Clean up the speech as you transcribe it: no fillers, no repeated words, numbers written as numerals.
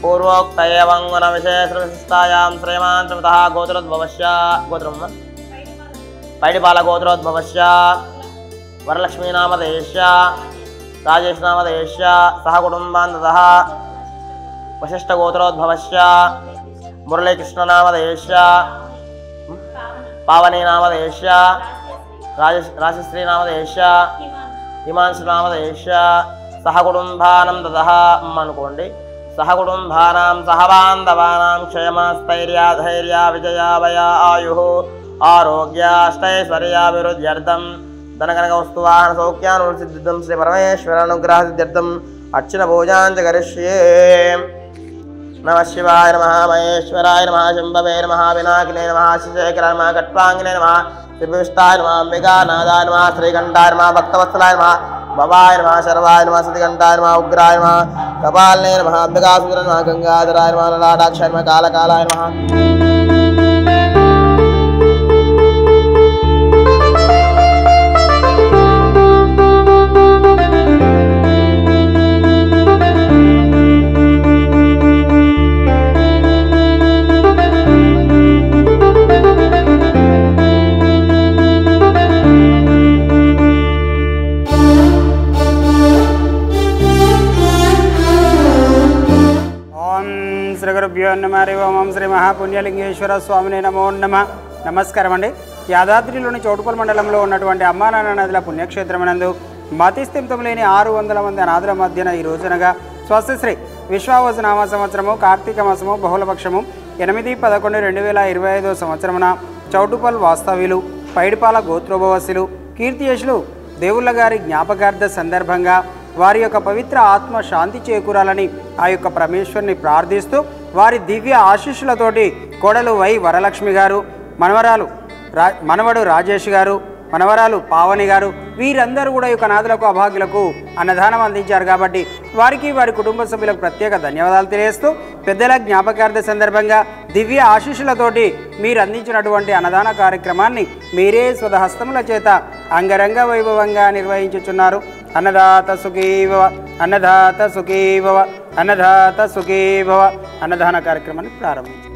पूर्वोक्त एवं गुणविशेषविशिष्टायां श्रीमान्त्रमतः गोत्रोद्भवस्य गोत्रं पैडिपालगोत्रोद्भवस्य वरलक्ष्मीनामधेयस्य राजेशनामधेयस्य सह कुटुम्बान् ततः वशिष्ठगोत्रोद्भवस्य मुरलीकृष्णनामधेयस्य पावनीनामधेयस्य राजश्रीनामधेयस्य हिमांशुनामधेयस्य सह कुटुम्बानं ततः अनुकोंडि सह कुटुम्बानां सह बान्धवानां क्षेमस्थैर्यधैर्य विजयाभय आयुः आरोग्याष्टैश्वर्याभिवृद्ध्यर्थं धनकनकवस्तुवाहन सौख्यानुसिद्धिं श्री परमेश्वरानुग्रहसिद्ध्यर्थम् अर्चन पूजां च करिष्ये। नमः शिवाय नमः महेश्वराय नमः शम्भवे नमः विनायकिने नमः शिशेखराय नमः खट्वाङ्गिने नमः त्रिपुष्टाय नमः अम्बिकानाथाय नमः श्रीकण्ठाय नमः भक्तवत्सलाय नमः भवाय नमः शर्वाय नमः सतिकण्ठाय नमः उग्राय नमः कपालने नमः अम्बिकासुन्दराय नमः गंगाधराय नमः ललाटाक्षाय नमः कालकालाय नमः। ఓం శ్రీ మహాపుణ్యలింగేశ్వర స్వామినే నమో నమః. నమస్కారం అండి. యాదాద్రిలోని చౌటుపల్ మండలంలో ఉన్నటువంటి అమ్మానాన్న నదుల పుణ్యక్షేత్రమనందు మతిస్థిమితం లేని 600 మంది అనాథుల మధ్యన ఈ రోజునగా స్వస్తిశ్రీ విశ్వావసునామ సంవత్సరము కార్తీక మాసము బహుళపక్షము 8/11/2025 సంవత్సరమున చౌటుపల్ వాస్తవ్యులు పైడిపాల గోత్రోభవస్సులు కీర్తియశులు దేవుళ్ళ గారి జ్ఞాపకార్థ సందర్భంగా వారి యొక్క పవిత్ర ఆత్మ శాంతి చేకూరాలని ఆ యొక్క పరమేశ్వరుని ప్రార్థిస్తూ వారి దివ్య ఆశీస్సులతోటి కోడలు వై వరలక్ష్మి గారు, మనవడు రాజేష్ గారు, మనవరాలు పావని గారు వీరందరూ కూడా ఈ యొక్క అనాథులకు అభాగ్యులకు అన్నదానం అందించారు. కాబట్టి వారికి వారి కుటుంబ సభ్యులకు ప్రత్యేక ధన్యవాదాలు తెలియజేస్తూ పెద్దల జ్ఞాపకార్థ సందర్భంగా దివ్య ఆశీస్సులతోటి మీరు అందించినటువంటి అన్నదాన కార్యక్రమాన్ని మీరే స్వహస్తముల చేత అంగరంగ వైభవంగా నిర్వహించుచున్నారు. అన్నదాత సుఖీ భవ, అన్నదాత సుఖీ భవ, అన్నదాత సుఖీ భవ. అన్నదాన కార్యక్రమాన్ని ప్రారంభించారు.